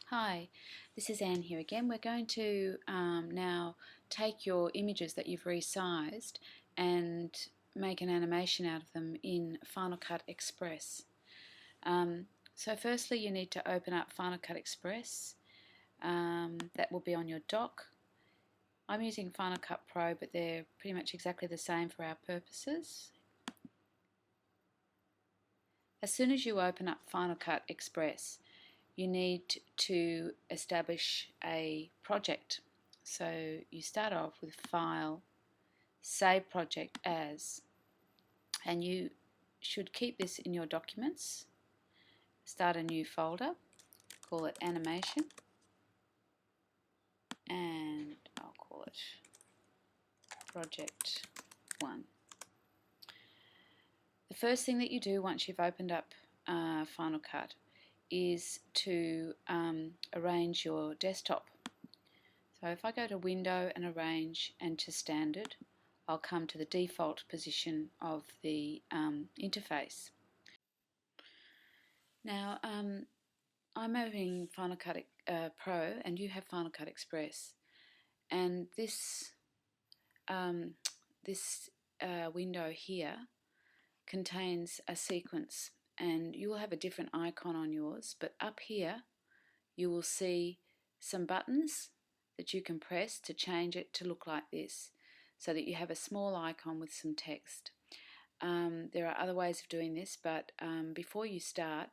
Hi, this is Anne here again. We're going to now take your images that you've resized and make an animation out of them in Final Cut Express. So firstly you need to open up Final Cut Express. That will be on your dock. I'm using Final Cut Pro, but they're pretty much exactly the same for our purposes. As soon as you open up Final Cut Express, you need to establish a project. So you start off with File, Save Project As, and you should keep this in your documents. Start a new folder, call it Animation, and I'll call it Project 1. The first thing that you do once you've opened up Final Cut is to arrange your desktop. So if I go to Window and Arrange and to Standard, I'll come to the default position of the interface. Now I'm opening Final Cut Pro and you have Final Cut Express, and this window here contains a sequence, and you will have a different icon on yours, but up here you will see some buttons that you can press to change it to look like this, so that you have a small icon with some text. There are other ways of doing this, but before you start,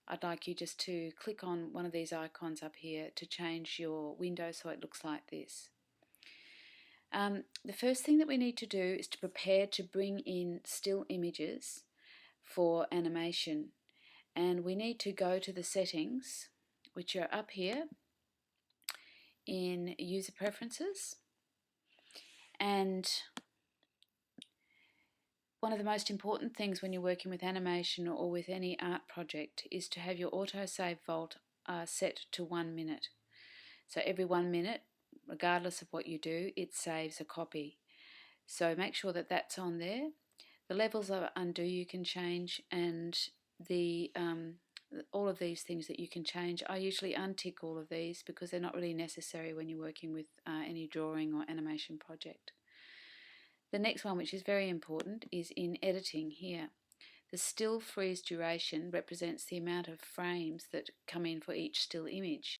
I'd like you just to click on one of these icons up here to change your window so it looks like this. The first thing that we need to do is to prepare to bring in still images for animation, and we need to go to the settings, which are up here in User Preferences, and one of the most important things when you're working with animation or with any art project is to have your autosave vault set to 1 minute. So every 1 minute, regardless of what you do, it saves a copy. So make sure that that's on there. The levels of undo you can change, and the all of these things that you can change. I usually untick all of these because they're not really necessary when you're working with any drawing or animation project. The next one, which is very important, is in editing here. The still freeze duration represents the amount of frames that come in for each still image.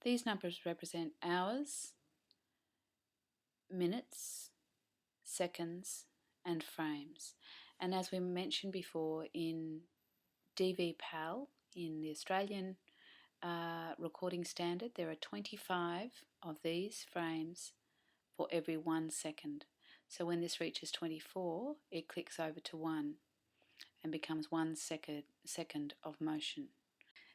These numbers represent hours, minutes, seconds, and frames. And as we mentioned before, in DVPAL, in the Australian recording standard, there are 25 of these frames for every 1 second. So when this reaches 24, it clicks over to 1 and becomes 1 second of motion.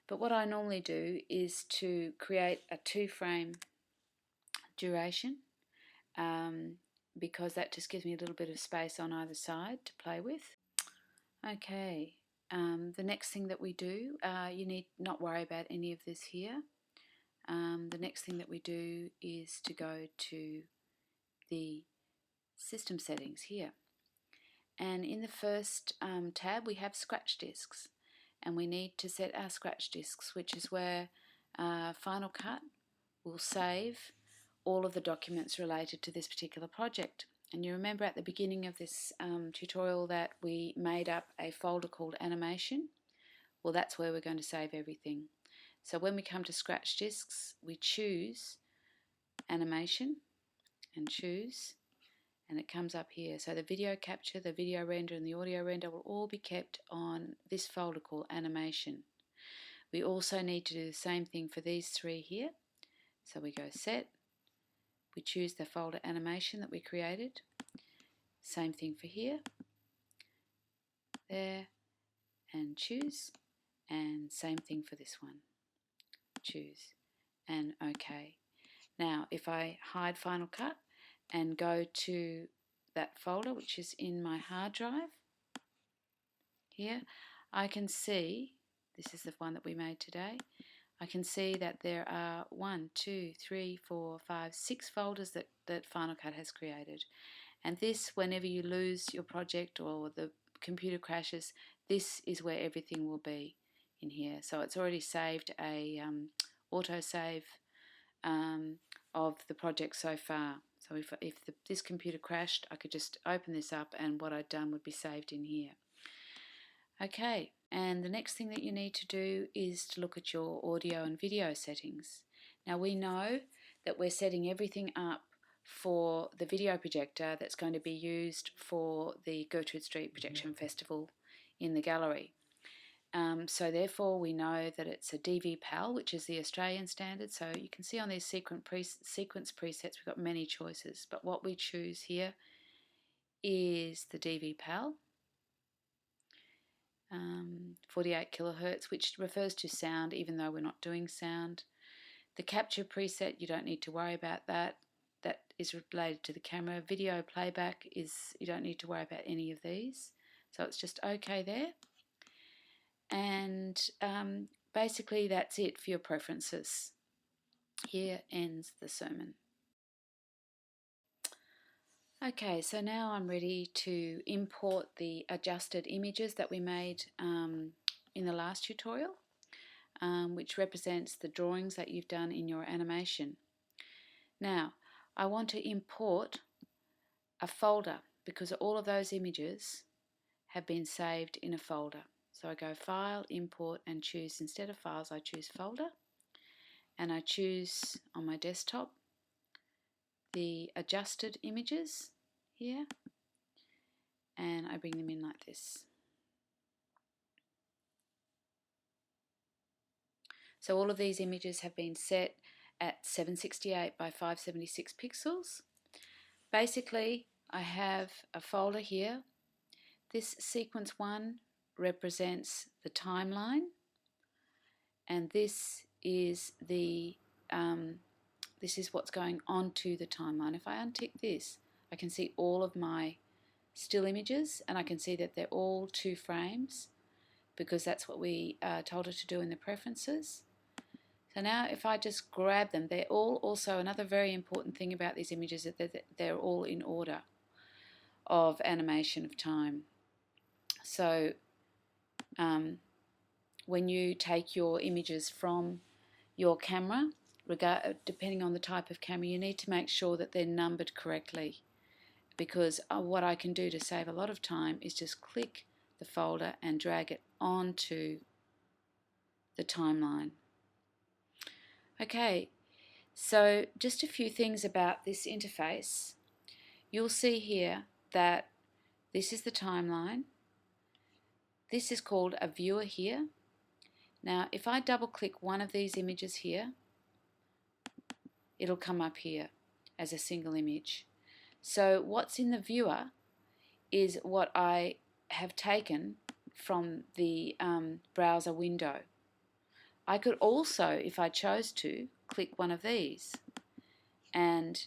But what I normally do is to create a 2-frame duration, because that just gives me a little bit of space on either side to play with. Okay, the next thing that we do, you need not worry about any of this here. The next thing that we do is to go to the system settings here, and in the first tab we have scratch disks, and we need to set our scratch disks, which is where Final Cut will save all of the documents related to this particular project. And you remember at the beginning of this tutorial that we made up a folder called Animation? Well, that's where we're going to save everything. So when we come to scratch disks, we choose Animation and choose, and it comes up here. So the video capture, the video render, and the audio render will all be kept on this folder called Animation. We also need to do the same thing for these 3 here. So we go Set, we choose the folder Animation that we created. Same thing for here, there, and choose, and same thing for this one. Choose, and OK. Now if I hide Final Cut and go to that folder, which is in my hard drive here, I can see, this is the one that we made today, I can see that there are 1, 2, 3, 4, 5, 6 folders that Final Cut has created. And this, whenever you lose your project or the computer crashes, this is where everything will be. in here. So it's already saved a autosave of the project so far. So if this computer crashed, I could just open this up and what I'd done would be saved in here. Okay, and the next thing that you need to do is to look at your audio and video settings. Now we know that we're setting everything up for the video projector that's going to be used for the Gertrude Street Projection Festival in the gallery. So therefore we know that it's a DV-PAL, which is the Australian standard. So you can see on these sequence presets we've got many choices, but what we choose here is the DV-PAL, 48 kilohertz, which refers to sound even though we're not doing sound. The capture preset, you don't need to worry about that. That is related to the camera. Video playback is, you don't need to worry about any of these. So it's just okay there. And basically that's it for your preferences. Here ends the sermon. Okay, so now I'm ready to import the adjusted images that we made in the last tutorial, which represents the drawings that you've done in your animation. Now, I want to import a folder because all of those images have been saved in a folder. So I go File, Import, and choose, instead of Files, I choose Folder, and I choose on my desktop the adjusted images here, and I bring them in like this. So all of these images have been set at 768 by 576 pixels. Basically, I have a folder here. This sequence 1 represents the timeline, and this is what's going onto the timeline. If I untick this, I can see all of my still images, and I can see that they're all 2 frames because that's what we told it to do in the preferences. So now if I just grab them, they're all also, another very important thing about these images is that they're all in order of animation of time. So when you take your images from your camera, depending on the type of camera, you need to make sure that they're numbered correctly, because what I can do to save a lot of time is just click the folder and drag it onto the timeline. Okay, so just a few things about this interface. You'll see here that this is the timeline. This is called a viewer here. Now if I double click one of these images here, it'll come up here as a single image. So what's in the viewer is what I have taken from the browser window. I could also, if I chose to, click one of these, and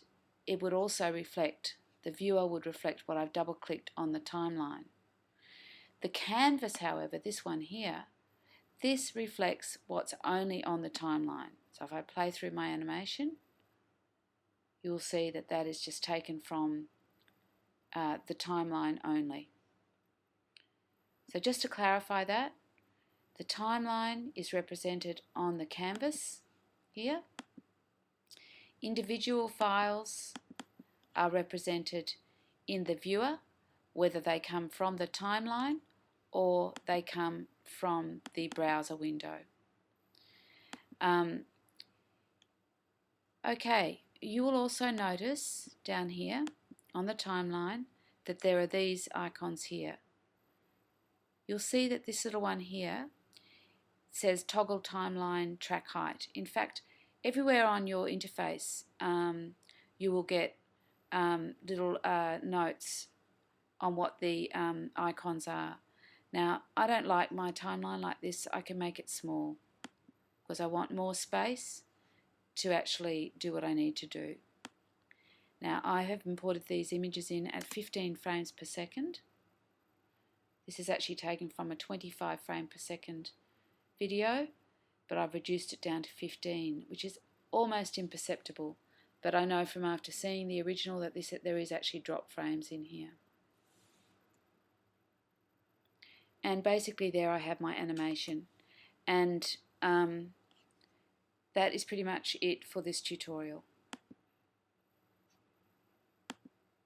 it would also reflect, the viewer would reflect what I've double clicked on the timeline. The canvas, however, this one here, this reflects what's only on the timeline. So if I play through my animation, you'll see that that is just taken from the timeline only. So just to clarify that, the timeline is represented on the canvas here. Individual files are represented in the viewer, whether they come from the timeline or they come from the browser window. Okay, you will also notice down here on the timeline that there are these icons here. You'll see that this little one here says toggle timeline track height. In fact, everywhere on your interface you will get little notes on what the icons are. Now, I don't like my timeline like this. I can make it small because I want more space to actually do what I need to do. Now, I have imported these images in at 15 frames per second. This is actually taken from a 25 frame per second video, but I've reduced it down to 15, which is almost imperceptible. But I know from after seeing the original that there is actually drop frames in here. And basically there I have my animation. And that is pretty much it for this tutorial.